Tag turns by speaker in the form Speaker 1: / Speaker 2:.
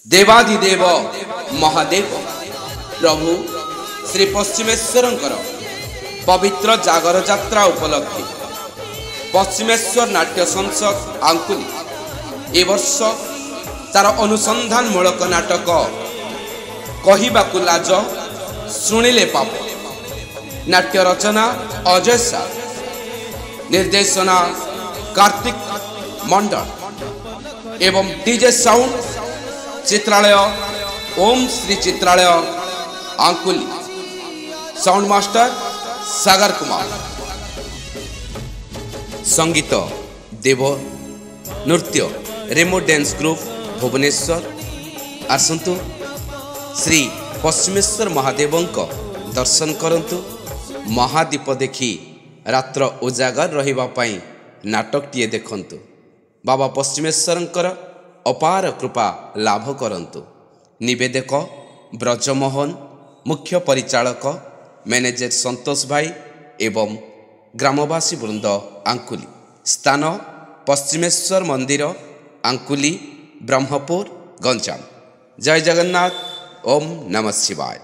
Speaker 1: देवादिदेव महादेव प्रभु श्री पश्चिमेश्वर पवित्र जागर यात्रा उपलक्षे पश्चिमेश्वर नाट्य संसद आंकुली ए वर्ष तार अनुसंधान मूलक नाटक कहिबाकु लाज शुणिले पाप नाट्य रचना अजय सा निर्देशना कार्तिक मंडल एवं डीजे साउंड चित्रालय ओम श्री चित्रालय आंकुली साउंड मास्टर सागर कुमार संगीत देव नृत्य रेमो डांस ग्रुप भुवनेश्वर आसतु श्री पश्चिमेश्वर महादेवंक दर्शन करंतु महादीप देखी रात्र उजागर रहिबा पई नाटकटिए देखंतु बाबा पश्चिमेश्वरंकर अपार कृपा लाभ करंतु निवेदक ब्रजमोहन मुख्य परिचालक मैनेजर संतोष भाई एवं ग्रामवासी वृंद आंकुली स्थान पश्चिमेश्वर मंदिर आंकुली ब्रह्मपुर गंजाम जय जगन्नाथ ओम नमः शिवाय।